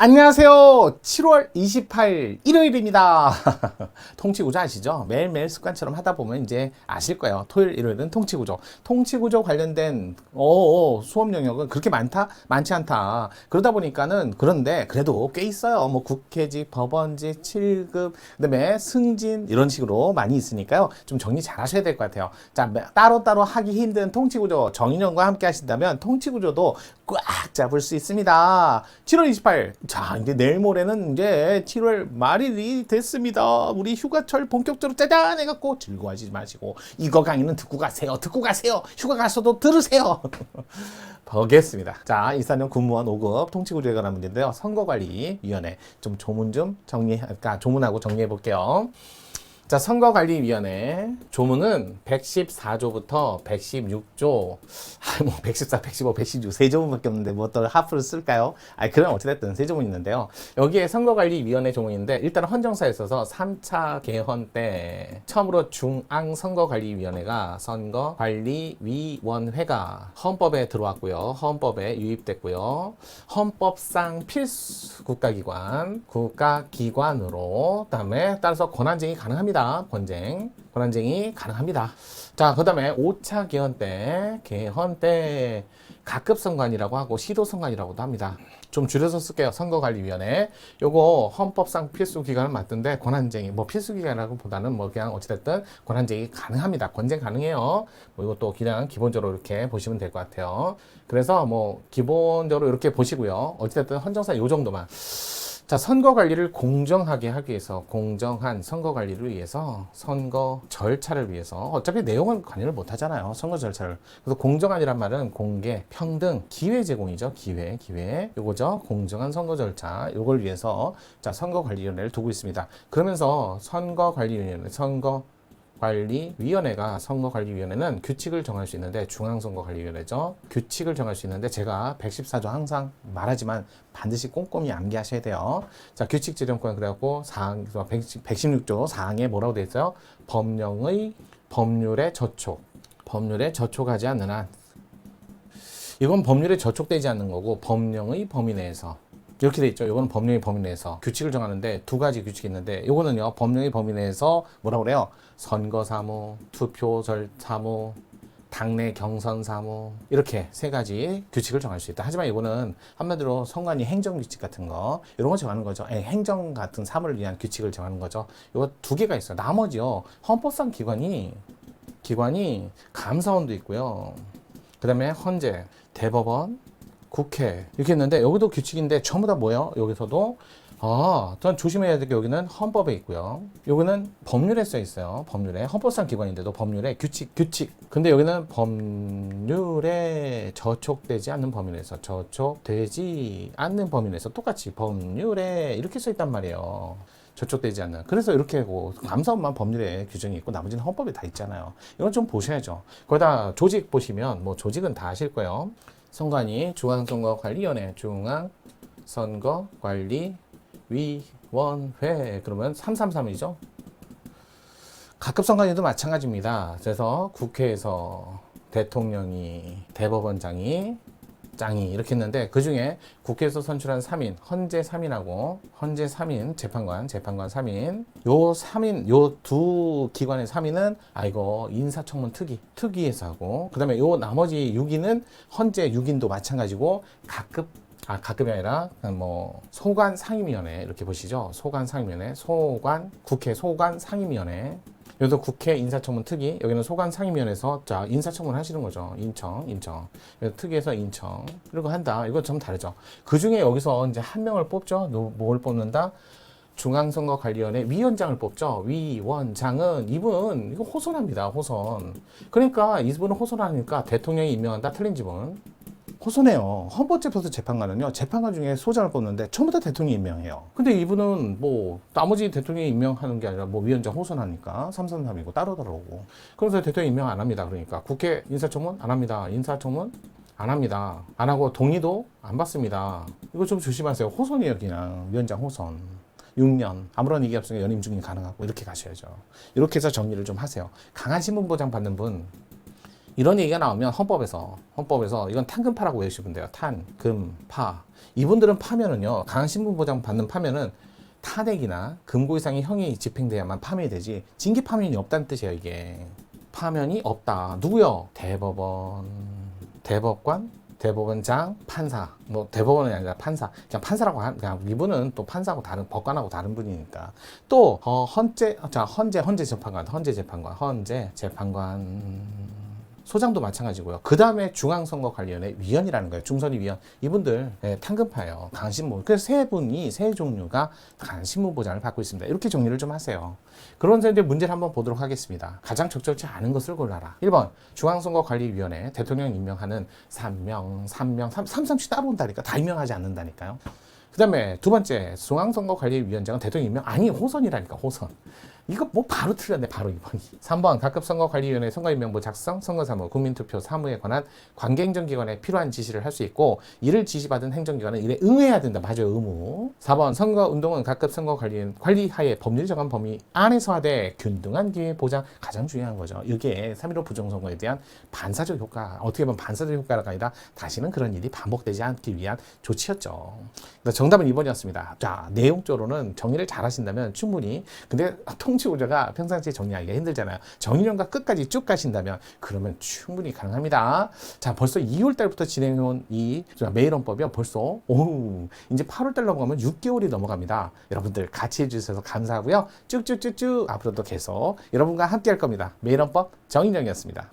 안녕하세요. 7월 28일 일요일입니다. 통치구조 아시죠? 매일매일 습관처럼 하다 보면 이제 아실 거예요. 토요일, 일요일은 통치구조. 통치구조 관련된 수업 영역은 그렇게 많지 않다. 그러다 보니까는 그런데 그래도 꽤 있어요. 뭐 국회직, 법원직, 7급, 그다음에 승진 이런 식으로 많이 있으니까요. 좀 정리 잘 하셔야 될 것 같아요. 자, 따로따로 하기 힘든 통치구조 정인영과 함께 하신다면 통치구조도 꽉 잡을 수 있습니다. 7월 28일. 자, 이제 내일 모레는 이제 7월 말일이 됐습니다. 우리 휴가철 본격적으로 짜잔 해갖고 즐거워하지 마시고 이거 강의는 듣고 가세요. 휴가 가서도 들으세요. 보겠습니다. 자, 24년 군무원 5급 통치구조에 관한 문제인데요. 선거관리위원회 좀 조문하고 정리해 볼게요. 자, 선거관리위원회 조문은 114조부터 116조, 뭐 114, 115, 116 세 조문밖에 없는데 뭐 또 하프를 쓸까요? 그럼 어찌됐든 세 조문 있는데요. 여기에 선거관리위원회 조문인데 일단 헌정사에 있어서 3차 개헌 때 처음으로 중앙선거관리위원회가 선거관리위원회가 헌법에 들어왔고요. 헌법에 유입됐고요. 헌법상 필수 국가기관으로 그다음에 따라서 권한쟁의 가능합니다. 권한쟁의 가능합니다. 자, 그 다음에 5차 개헌 때 각급선관이라고 하고 시도선관이라고도 합니다. 좀 줄여서 쓸게요. 선거관리위원회. 요거 헌법상 필수기관은 맞던데 권한쟁의, 뭐 필수기관이라고 보다는 뭐 그냥 어찌됐든 권한쟁의 가능합니다. 권쟁 가능해요. 뭐 이것도 그냥 기본적으로 이렇게 보시면 될 것 같아요. 그래서 뭐 기본적으로 이렇게 보시고요. 어찌됐든 헌정사 요 정도만. 자, 선거 관리를 공정하게 하기 위해서, 공정한 선거 관리를 위해서, 선거 절차를 위해서, 어차피 내용은 관여를 못 하잖아요. 선거 절차를. 그래서 공정한이란 말은 공개, 평등, 기회 제공이죠. 기회. 요거죠. 공정한 선거 절차. 요걸 위해서, 자, 선거관리위원회를 두고 있습니다. 그러면서 선거관리위원회는 규칙을 정할 수 있는데, 중앙선거관리위원회죠. 규칙을 정할 수 있는데, 제가 114조 항상 말하지만 반드시 꼼꼼히 암기하셔야 돼요. 자, 규칙 지정권 그래갖고 116조 사항에 뭐라고 되어 있어요? 법률에 저촉하지 않는 한. 이건 법률에 저촉되지 않는 거고, 법령의 범위 내에서. 이렇게 돼 있죠. 요거는 법령의 범위 내에서 규칙을 정하는데 두 가지 규칙이 있는데 요거는요 법령의 범위 내에서 뭐라고 그래요? 선거사무, 투표사무, 당내 경선사무 이렇게 세 가지 규칙을 정할 수 있다. 하지만 이거는 한마디로 선관위 행정규칙 같은 거 이런 거 정하는 거죠. 행정 같은 사무를 위한 규칙을 정하는 거죠. 요거 두 개가 있어요. 나머지요 헌법상 기관이 감사원도 있고요. 그 다음에 헌재, 대법원, 국회 이렇게 했는데 여기도 규칙인데 전부 다 뭐예요? 여기서도 전 조심해야 될 게 여기는 헌법에 있고요. 여기는 법률에 써 있어요. 법률에 헌법상 기관인데도 법률에 규칙. 근데 여기는 법률에 저촉되지 않는 범위 내에서 똑같이 법률에 이렇게 써 있단 말이에요. 저촉되지 않는. 그래서 이렇게 하고 감사원만 법률에 규정이 있고 나머지는 헌법에 다 있잖아요. 이건 좀 보셔야죠. 거기다 조직 보시면 뭐 조직은 다 아실 거예요. 선관위, 중앙선거관리위원회, 중앙선거관리위원회 그러면 333이죠. 각급선관위도 마찬가지입니다. 그래서 국회에서 대통령이, 대법원장이 이렇게 했는데 그 중에 국회에서 선출한 3인, 헌재 3인, 재판관 3인 요 두 기관의 3인은 이거 인사청문 특위에서 하고 그 다음에 요 나머지 6인은 헌재 6인도 마찬가지고 가급이 아니라 뭐 소관 상임위원회 이렇게 보시죠. 소관 상임위원회, 국회 소관 상임위원회. 여기도 국회 인사청문 특위, 여기는 소관 상임위원회에서 자 인사청문 하시는 거죠. 인청. 특위에서 인청 이러고 한다. 이거 좀 다르죠. 그 중에 여기서 이제 한 명을 뽑죠. 뭘 뽑는다? 중앙선거관리위원회 위원장을 뽑죠. 위원장은 이분 이거 호선합니다. 호선. 그러니까 이분은 호선하니까 대통령이 임명한다. 틀린 집은 호선해요. 헌법재판소 재판관은요, 재판관 중에 소장을 뽑는데 전부 다 대통령이 임명해요. 근데 이분은 뭐 나머지 대통령이 임명하는 게 아니라 뭐 위원장 호선하니까 333이고 따로 다르고. 그래서 대통령 임명 안 합니다. 그러니까 국회 인사청문 안 합니다. 인사청문 안 합니다. 안 하고 동의도 안 받습니다. 이거 좀 조심하세요. 호선이에요, 그냥 위원장 호선. 6년 아무런 이기 없으니까 연임 중이 가능하고 이렇게 가셔야죠. 이렇게 해서 정리를 좀 하세요. 강한 신분보장 받는 분 이런 얘기가 나오면 헌법에서 이건 탄금파라고 외우시면 돼요. 탄금파 이분들은 파면은요, 강한 신분보장 받는 파면은 탄핵이나 금고 이상의 형이 집행돼야만 파면이 되지, 징계 파면이 없다는 뜻이에요, 이게. 파면이 없다. 누구요? 대법원, 대법관, 대법원장, 판사. 뭐 대법원이 아니라 판사. 그냥 판사라고 그냥 이분은 또 판사하고 다른 법관하고 다른 분이니까. 또 헌재 재판관. 소장도 마찬가지고요. 그 다음에 중앙선거관리위원회 위원이라는 거예요. 중선위 위원. 이분들 탄금파예요. 강신무. 그래서 세 분이 세 종류가 강신무 보장을 받고 있습니다. 이렇게 정리를 좀 하세요. 그러면서 이제 문제를 한번 보도록 하겠습니다. 가장 적절치 않은 것을 골라라. 1번 중앙선거관리위원회 대통령 임명하는 3명 따로 온다니까. 다 임명하지 않는다니까요. 그 다음에 두 번째 중앙선거관리위원장은 대통령 임명 아니 호선이라니까. 호선. 이거 뭐 바로 틀렸네. 바로 2번이. 3번 각급 선거관리위원회 선거임명부 작성, 선거사무, 국민투표 사무에 관한 관계행정기관에 필요한 지시를 할 수 있고 이를 지시받은 행정기관은 이에 응해야 된다. 맞아요. 의무. 4번 선거운동은 각급 선거관리하에 법률 정한 범위 안에서 하되 균등한 기회 보장 가장 중요한 거죠. 이게 3.15 부정선거에 대한 반사적 효과, 어떻게 보면 반사적 효과가 아니라 다시는 그런 일이 반복되지 않기 위한 조치였죠. 정답은 2번이었습니다. 자, 내용적으로는 정리를 잘 하신다면 충분히, 근데 통치구조가 평상시에 정리하기가 힘들잖아요. 정리론과 끝까지 쭉 가신다면 그러면 충분히 가능합니다. 자, 벌써 2월 달부터 진행해온 이 매일원법이요. 벌써 이제 8월 달 넘어가면 6개월이 넘어갑니다. 여러분들 같이 해주셔서 감사하고요. 쭉쭉쭉쭉 앞으로도 계속 여러분과 함께 할 겁니다. 매일원법 정인정이었습니다.